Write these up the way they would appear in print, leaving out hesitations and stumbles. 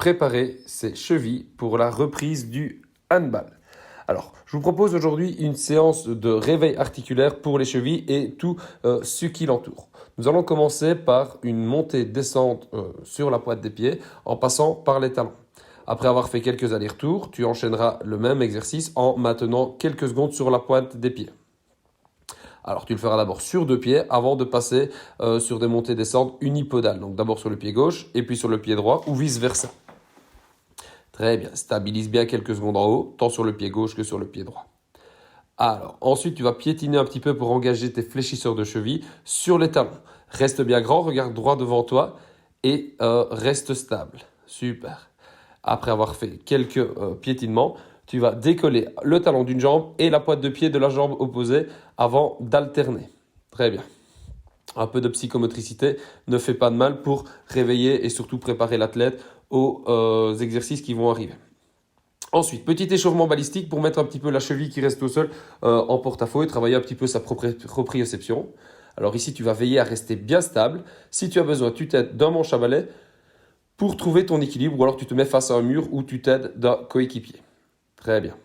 préparer ses chevilles pour la reprise du handball. Alors, je vous propose aujourd'hui une séance de réveil articulaire pour les chevilles et tout ce qui l'entoure. Nous allons commencer par une montée-descente sur la pointe des pieds en passant par les talons. Après avoir fait quelques allers-retours, tu enchaîneras le même exercice en maintenant quelques secondes sur la pointe des pieds. Alors, tu le feras d'abord sur deux pieds avant de passer sur des montées-descentes unipodales. Donc, d'abord sur le pied gauche et puis sur le pied droit ou vice-versa. Très bien, stabilise bien quelques secondes en haut, tant sur le pied gauche que sur le pied droit. Alors, ensuite, tu vas piétiner un petit peu pour engager tes fléchisseurs de cheville sur les talons. Reste bien grand, regarde droit devant toi et reste stable. Super. Après avoir fait quelques piétinements, tu vas décoller le talon d'une jambe et la pointe de pied de la jambe opposée avant d'alterner. Très bien. Un peu de psychomotricité ne fait pas de mal pour réveiller et surtout préparer l'athlète aux exercices qui vont arriver. Ensuite, petit échauffement balistique pour mettre un petit peu la cheville qui reste au sol en porte-à-faux et travailler un petit peu sa proprioception. Alors ici, tu vas veiller à rester bien stable. Si tu as besoin, tu t'aides d'un manche à balai pour trouver ton équilibre ou alors tu te mets face à un mur ou tu t'aides d'un coéquipier. Très bien.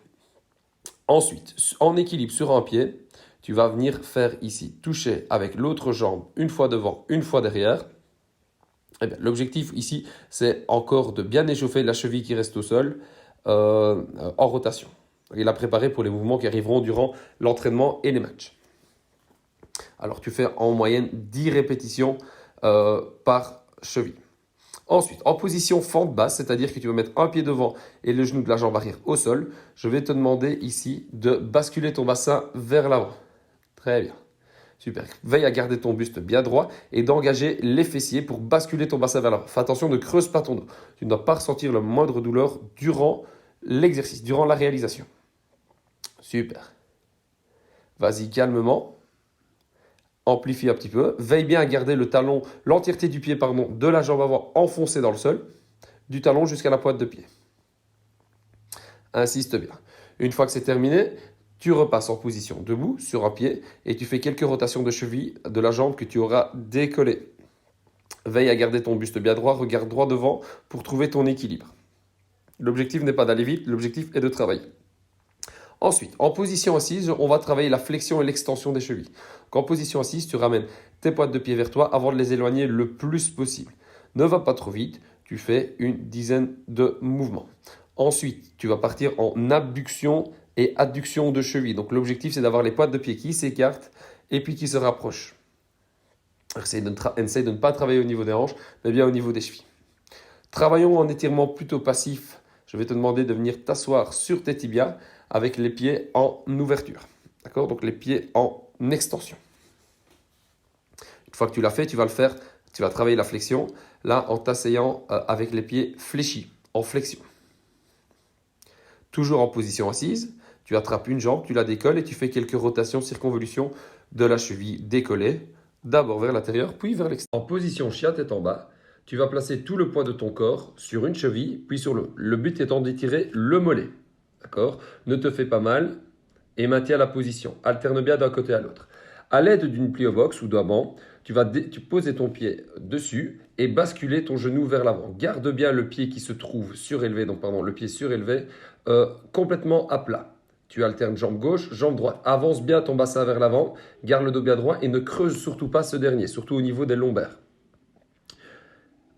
Ensuite, en équilibre sur un pied, tu vas venir faire ici, toucher avec l'autre jambe une fois devant, une fois derrière. Eh bien, l'objectif ici, c'est encore de bien échauffer la cheville qui reste au sol en rotation. Et la préparer pour les mouvements qui arriveront durant l'entraînement et les matchs. Alors, tu fais en moyenne 10 répétitions par cheville. Ensuite, en position fente basse, c'est-à-dire que tu vas mettre un pied devant et le genou de la jambe arrière au sol, je vais te demander ici de basculer ton bassin vers l'avant. Très bien. Super. Veille à garder ton buste bien droit et d'engager les fessiers pour basculer ton bassin vers l'avant. Fais attention, ne creuse pas ton dos. Tu ne dois pas ressentir la moindre douleur durant l'exercice, durant la réalisation. Super. Vas-y calmement. Amplifie un petit peu. Veille bien à garder le talon, l'entièreté du pied, de la jambe avant enfoncée dans le sol, du talon jusqu'à la pointe de pied. Insiste bien. Une fois que c'est terminé, tu repasses en position debout sur un pied et tu fais quelques rotations de cheville de la jambe que tu auras décollée. Veille à garder ton buste bien droit, regarde droit devant pour trouver ton équilibre. L'objectif n'est pas d'aller vite, l'objectif est de travailler. Ensuite, en position assise, on va travailler la flexion et l'extension des chevilles. Donc, en position assise, tu ramènes tes pointes de pied vers toi avant de les éloigner le plus possible. Ne va pas trop vite, tu fais une dizaine de mouvements. Ensuite, tu vas partir en abduction et adduction de cheville. Donc l'objectif, c'est d'avoir les pointes de pied qui s'écartent et puis qui se rapprochent. Essaye de ne pas travailler au niveau des hanches, mais bien au niveau des chevilles. Travaillons en étirement plutôt passif. Je vais te demander de venir t'asseoir sur tes tibias avec les pieds en ouverture. D'accord? Donc les pieds en extension. Une fois que tu l'as fait, tu vas travailler la flexion, là en t'asseyant avec les pieds fléchis, en flexion. Toujours en position assise, tu attrapes une jambe, tu la décolles et tu fais quelques rotations, circonvolutions de la cheville décollée, d'abord vers l'intérieur, puis vers l'extérieur. En position chien tête en bas, tu vas placer tout le poids de ton corps sur une cheville, puis sur l'autre. Le but étant d'étirer le mollet. D'accord? Ne te fais pas mal et maintiens la position. Alterne bien d'un côté à l'autre. À l'aide d'une plio box ou d'un banc, tu vas poser ton pied dessus et basculer ton genou vers l'avant. Garde bien le pied qui se trouve surélevé, le pied surélevé, complètement à plat. Tu alternes jambe gauche, jambe droite. Avance bien ton bassin vers l'avant, garde le dos bien droit et ne creuse surtout pas ce dernier, surtout au niveau des lombaires.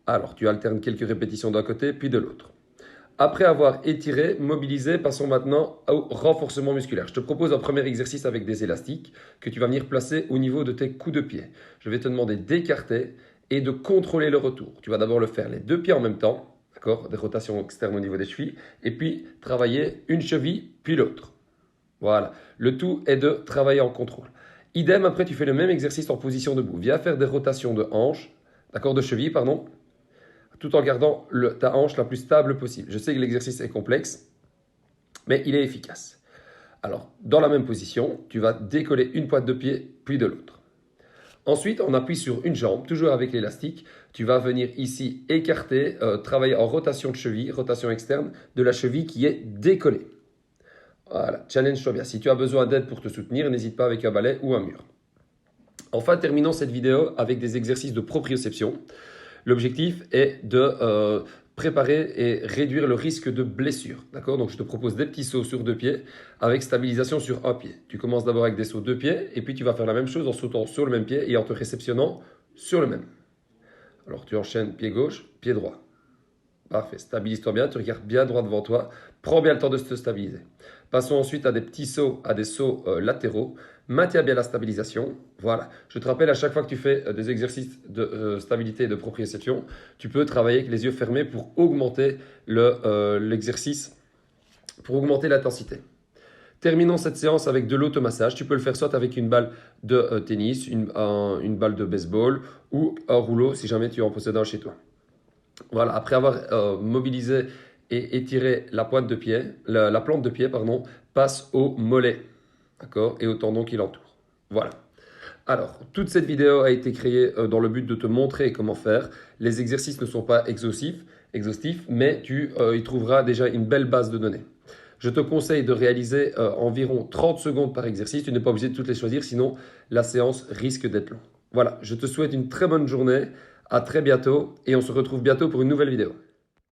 Alors, tu alternes quelques répétitions d'un côté, puis de l'autre. Après avoir étiré, mobilisé, passons maintenant au renforcement musculaire. Je te propose un premier exercice avec des élastiques que tu vas venir placer au niveau de tes coups de pied. Je vais te demander d'écarter et de contrôler le retour. Tu vas d'abord le faire les deux pieds en même temps, d'accord? Des rotations externes au niveau des chevilles, et puis travailler une cheville, puis l'autre. Voilà. Le tout est de travailler en contrôle. Idem, après, tu fais le même exercice en position debout. Viens faire des rotations de hanche, d'accord, de cheville, pardon, tout en gardant ta hanche la plus stable possible. Je sais que l'exercice est complexe, mais il est efficace. Alors, dans la même position, tu vas décoller une pointe de pied, puis de l'autre. Ensuite, on appuie sur une jambe, toujours avec l'élastique. Tu vas venir ici écarter, travailler en rotation de cheville, rotation externe de la cheville qui est décollée. Voilà, challenge-toi bien. Si tu as besoin d'aide pour te soutenir, n'hésite pas avec un balai ou un mur. Enfin, terminons cette vidéo avec des exercices de proprioception. L'objectif est de préparer et réduire le risque de blessure. D'accord? Donc, je te propose des petits sauts sur 2 pieds avec stabilisation sur un pied. Tu commences d'abord avec des sauts 2 pieds et puis tu vas faire la même chose en sautant sur le même pied et en te réceptionnant sur le même. Alors, tu enchaînes pied gauche, pied droit. Parfait. Stabilise-toi bien, tu regardes bien droit devant toi. Prends bien le temps de te stabiliser. Passons ensuite à des petits sauts, à des sauts latéraux. Maintiens bien la stabilisation. Voilà. Je te rappelle, à chaque fois que tu fais des exercices de stabilité et de proprioception, tu peux travailler avec les yeux fermés pour augmenter l'exercice, pour augmenter l'intensité. Terminons cette séance avec de l'automassage. Tu peux le faire soit avec une balle de tennis, une balle de baseball ou un rouleau si jamais tu en possèdes un chez toi. Voilà, après avoir mobilisé et étiré la pointe de pied, la plante de pied, pardon, passe au mollet, d'accord, et au tendon qui l'entoure. Voilà. Alors, toute cette vidéo a été créée dans le but de te montrer comment faire. Les exercices ne sont pas exhaustifs, mais tu y trouveras déjà une belle base de données. Je te conseille de réaliser environ 30 secondes par exercice. Tu n'es pas obligé de toutes les choisir, sinon la séance risque d'être longue. Voilà, je te souhaite une très bonne journée. À très bientôt et on se retrouve bientôt pour une nouvelle vidéo.